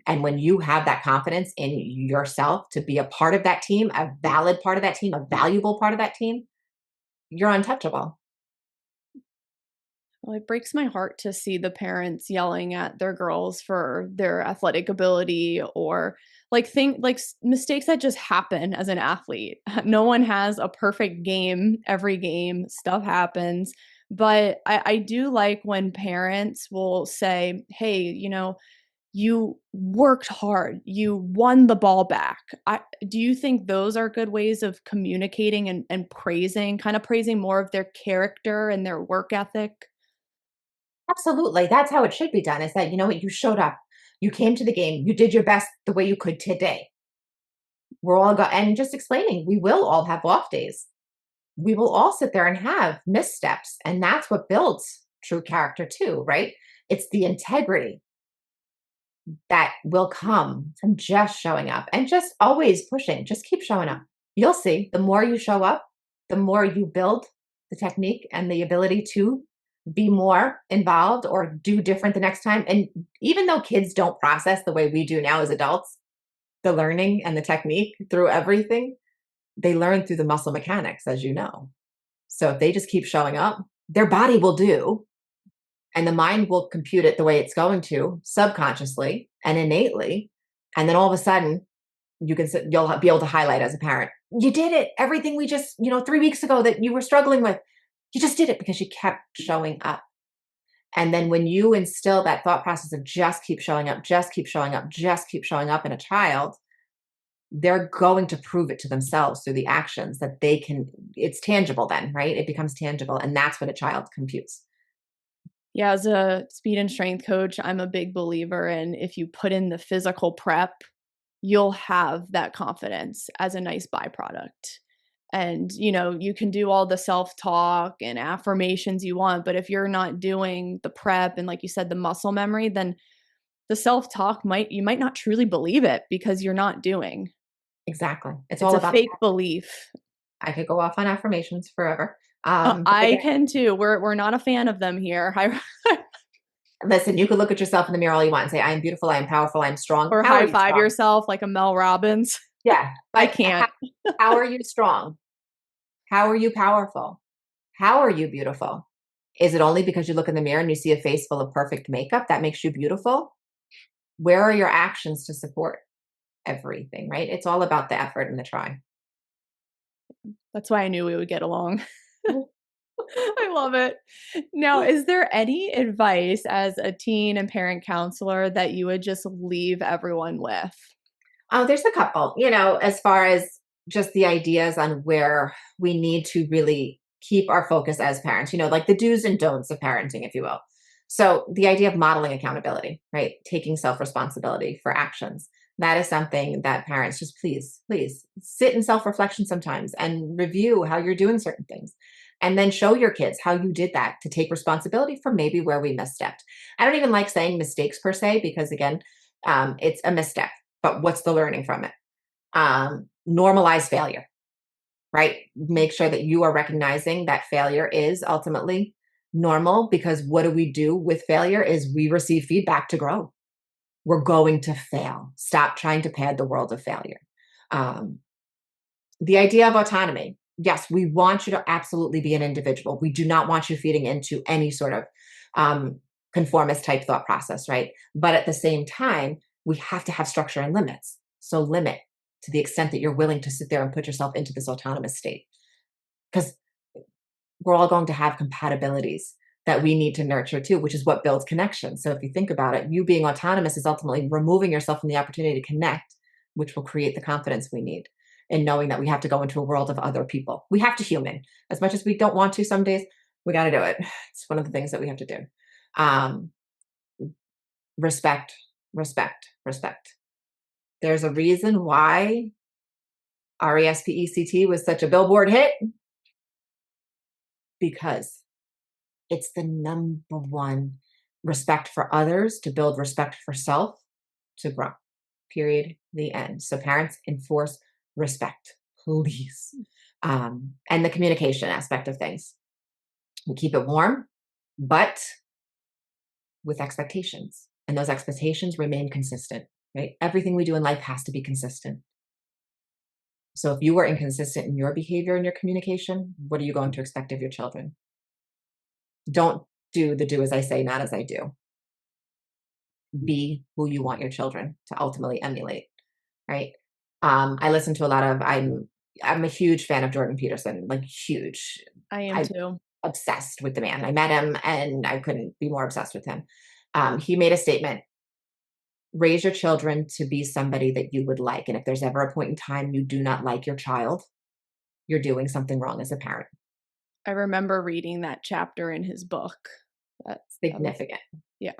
And when you have that confidence in yourself to be a part of that team, a valid part of that team, a valuable part of that team, you're untouchable. Well, it breaks my heart to see the parents yelling at their girls for their athletic ability or mistakes that just happen as an athlete. No one has a perfect game every game, stuff happens. But I do like when parents will say, hey, you worked hard, you won the ball back. Do you think those are good ways of communicating and praising, kind of praising more of their character and their work ethic? Absolutely. That's how it should be done, is that, you know what, you showed up, you came to the game, you did your best the way you could today. We're all and just explaining, we will all have off days. We will all sit there and have missteps. And that's what builds true character too, right? It's the integrity that will come from just showing up and just always pushing. Just keep showing up. You'll see, the more you show up, the more you build the technique and the ability to be more involved or do different the next time. And even though kids don't process the way we do now as adults, the learning and the technique through everything, they learn through the muscle mechanics, as you know. So if they just keep showing up, their body will do, and the mind will compute it the way it's going to subconsciously and innately. And then all of a sudden, you'll be able to highlight as a parent, you did it. Everything we just, 3 weeks ago that you were struggling with, you just did it because you kept showing up. And then when you instill that thought process of just keep showing up, just keep showing up, just keep showing up in a child, they're going to prove it to themselves through the actions that they can. It's tangible then, right? It becomes tangible. And that's what a child computes. Yeah, as a speed and strength coach, I'm a big believer in if you put in the physical prep, you'll have that confidence as a nice byproduct. And, you can do all the self-talk and affirmations you want, but if you're not doing the prep and like you said, the muscle memory, then the self-talk you might not truly believe it because you're not doing. Exactly. It's It's all a about fake belief. I could go off on affirmations forever. But I again, can too. We're not a fan of them here. listen, you could look at yourself in the mirror all you want and say, I am beautiful, I am powerful, I am strong. Or How are high you five strong? yourself like a Mel Robbins. Yeah. I But can't. how are you strong? How are you powerful? How are you beautiful? Is it only because you look in the mirror and you see a face full of perfect makeup that makes you beautiful? Where are your actions to support everything, right? It's all about the effort and the try. That's why I knew we would get along. I love it. Now, is there any advice as a teen and parent counselor that you would just leave everyone with? Oh, there's a couple, as far as just the ideas on where we need to really keep our focus as parents, like the do's and don'ts of parenting, if you will. So, the idea of modeling accountability, right? Taking self responsibility for actions. That is something that parents just please sit in self reflection sometimes and review how you're doing certain things. And then show your kids how you did that to take responsibility for maybe where we misstepped. I don't even like saying mistakes per se, because again, it's a misstep, but what's the learning from it? Normalize failure, right? Make sure that you are recognizing that failure is ultimately normal, because what do we do with failure is we receive feedback to grow. We're going to fail. Stop trying to pad the world of failure. Um, the idea of autonomy. Yes, we want you to absolutely be an individual. We do not want you feeding into any sort of um, conformist type thought process, right? But at the same time, we have to have structure and limits. So limit to the extent that you're willing to sit there and put yourself into this autonomous state, because we're all going to have compatibilities that we need to nurture too, which is what builds connection. So if you think about it, you being autonomous is ultimately removing yourself from the opportunity to connect, which will create the confidence we need in knowing that we have to go into a world of other people. We have to human. As much as we don't want to some days, we got to do it. It's one of the things that we have to do. Um, respect, respect, respect. There's a reason why RESPECT was such a billboard hit, because it's the number one. Respect for others to build respect for self to grow. Period. The end. So parents, enforce respect, please. And the communication aspect of things. We keep it warm, but with expectations. And those expectations remain consistent. right? Everything we do in life has to be consistent. So if you are inconsistent in your behavior and your communication, what are you going to expect of your children? Don't do as I say, not as I do. Be who you want your children to ultimately emulate, right? I listen to a lot of I'm a huge fan of Jordan Peterson, like huge. I am I'm too. obsessed with the man. I met him and I couldn't be more obsessed with him. He made a statement: raise your children to be somebody that you would like. And if there's ever a point in time you do not like your child, you're doing something wrong as a parent. I remember reading that chapter in his book. That's Significant. yeah.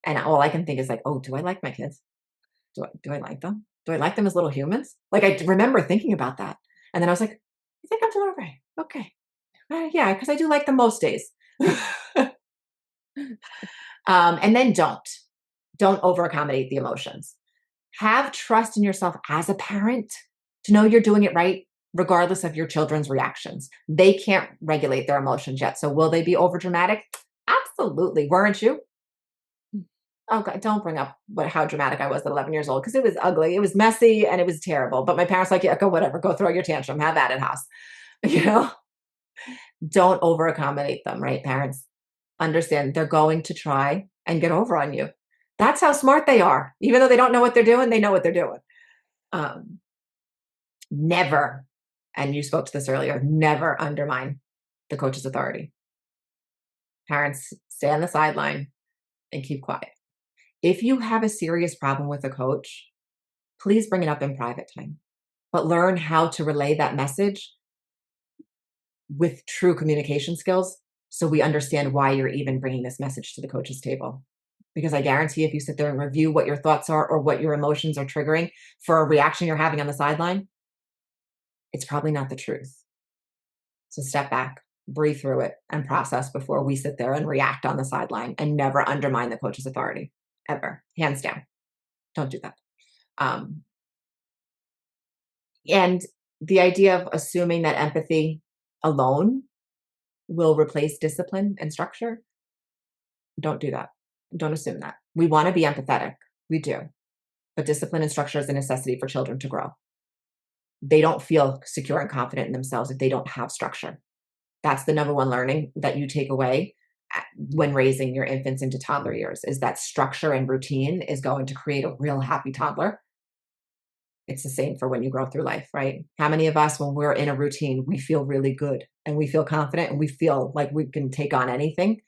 And all I can think is like, oh, do I like my kids? Do I like them? Do I like them as little humans? Like I remember thinking about that. And then I was like, I think I'm doing all right. Okay. Yeah, because I do like them most days. And then don't over accommodate the emotions. Have trust in yourself as a parent to know you're doing it right, regardless of your children's reactions. They can't regulate their emotions yet. So will they be over dramatic? Absolutely. Weren't you? Oh God, don't bring up how dramatic I was at 11 years old, because it was ugly, it was messy, and it was terrible. But my parents like, yeah, go whatever, go throw your tantrum, have at it, house. You know, don't over accommodate them, right? Parents understand they're going to try and get over on you. That's how smart they are. Even though they don't know what they're doing, they know what they're doing. Um, Never, and you spoke to this earlier, never undermine the coach's authority. Parents, stay on the sideline and keep quiet. If you have a serious problem with a coach, please bring it up in private time, but learn how to relay that message with true communication skills so we understand why you're even bringing this message to the coach's table. Because I guarantee if you sit there and review what your thoughts are or what your emotions are triggering for a reaction you're having on the sideline, it's probably not the truth. So step back, breathe through it, and process before we sit there and react on the sideline, and never undermine the coach's authority, ever, hands down. Don't do that. Um, and the idea of assuming that empathy alone will replace discipline and structure, don't do that. Don't assume that. We want to be empathetic. We do. But discipline and structure is a necessity for children to grow. They don't feel secure and confident in themselves if they don't have structure. That's the number one learning that you take away when raising your infants into toddler years, is that structure and routine is going to create a real happy toddler. It's the same for when you grow through life, right? How many of us, when we're in a routine, we feel really good and we feel confident and we feel like we can take on anything?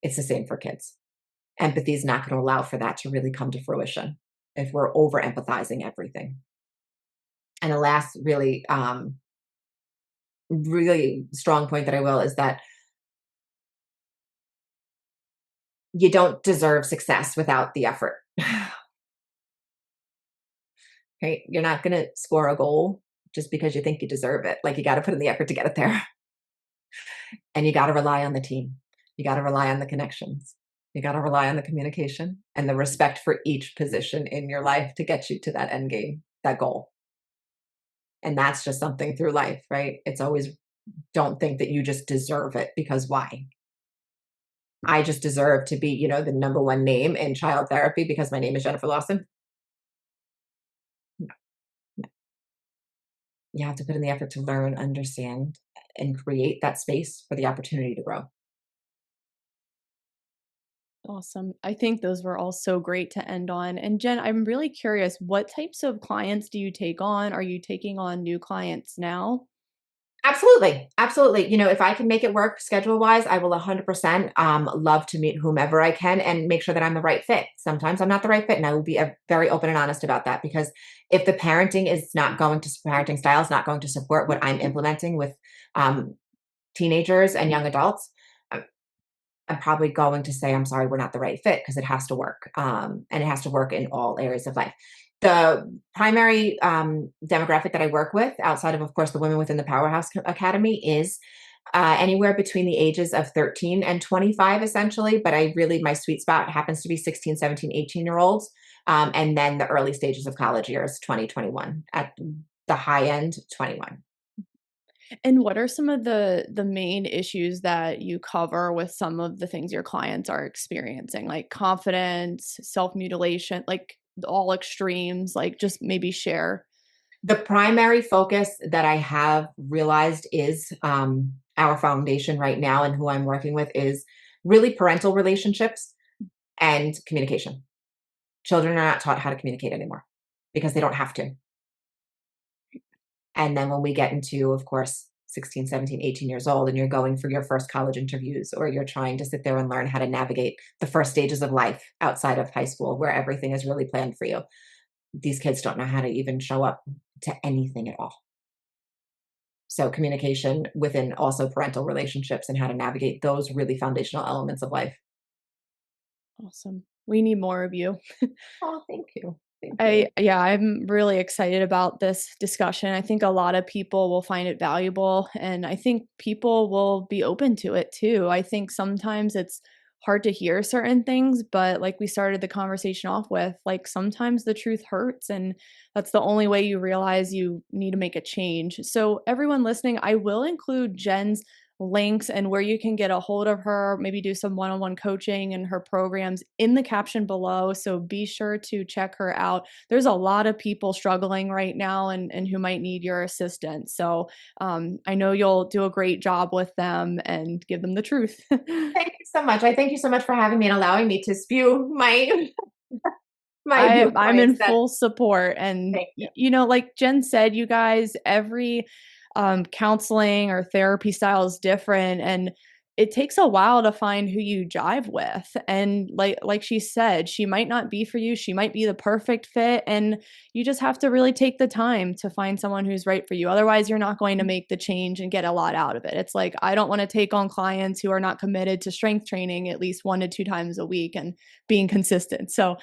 It's the same for kids. Empathy is not going to allow for that to really come to fruition if we're over empathizing everything. And the last really strong point that I will is that you don't deserve success without the effort. Right? You're not going to score a goal just because you think you deserve it. Like, you got to put in the effort to get it there. And you got to rely on the team. You got to rely on the connections. You got to rely on the communication and the respect for each position in your life to get you to that end game, that goal. And that's just something through life, right? It's always, don't think that you just deserve it, because why? I just deserve to be, the number one name in child therapy because my name is Jennifer Lawson. No. You have to put in the effort to learn, understand, and create that space for the opportunity to grow. Awesome. I think those were all so great to end on. And Jen, I'm really curious, what types of clients do you take on? Are you taking on new clients now? Absolutely. Absolutely. If I can make it work schedule wise, I will 100% love to meet whomever I can and make sure that I'm the right fit. Sometimes I'm not the right fit, and I will be very open and honest about that, because if the parenting style is not going to support what I'm implementing with teenagers and young adults, I'm probably going to say, I'm sorry, we're not the right fit, because it has to work. And it has to work in all areas of life. The primary demographic that I work with, outside of course, the women within the Powerhouse Academy, is anywhere between the ages of 13 and 25, essentially. But my sweet spot happens to be 16, 17, 18-year-olds. And then the early stages of college years, 20, 21. At the high end, 21. And what are some of the main issues that you cover with some of the things your clients are experiencing, like confidence, self-mutilation? Like, all extremes? Like, just maybe share. The primary focus that I have realized is our foundation right now, and who I'm working with is really parental relationships and communication. Children are not taught how to communicate anymore because they don't have to. And then when we get into, of course, 16, 17, 18 years old, and you're going for your first college interviews, or you're trying to sit there and learn how to navigate the first stages of life outside of high school where everything is really planned for you, these kids don't know how to even show up to anything at all. So communication within also parental relationships and how to navigate those really foundational elements of life. Awesome. We need more of you. Oh, thank you. Thank you. Yeah, I'm really excited about this discussion. I think a lot of people will find it valuable, and I think people will be open to it too. I think sometimes it's hard to hear certain things, but like we started the conversation off with, like sometimes the truth hurts, and that's the only way you realize you need to make a change. So, everyone listening, I will include Jen's links and where you can get a hold of her, maybe do some one-on-one coaching and her programs in the caption below. So be sure to check her out. There's a lot of people struggling right now and who might need your assistance. So I know you'll do a great job with them and give them the truth. Thank you so much. I thank you so much for having me and allowing me to spew my I'm in viewpoints. full support. And, Thank you. like Jen said, you guys, every counseling or therapy style is different. And it takes a while to find who you jive with. And like she said, she might not be for you. She might be the perfect fit. And you just have to really take the time to find someone who's right for you. Otherwise, you're not going to make the change and get a lot out of it. It's like, I don't want to take on clients who are not committed to strength training at least 1 to 2 times a week and being consistent. So,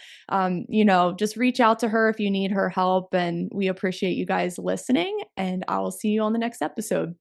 just reach out to her if you need her help. And we appreciate you guys listening. And I will see you on the next episode.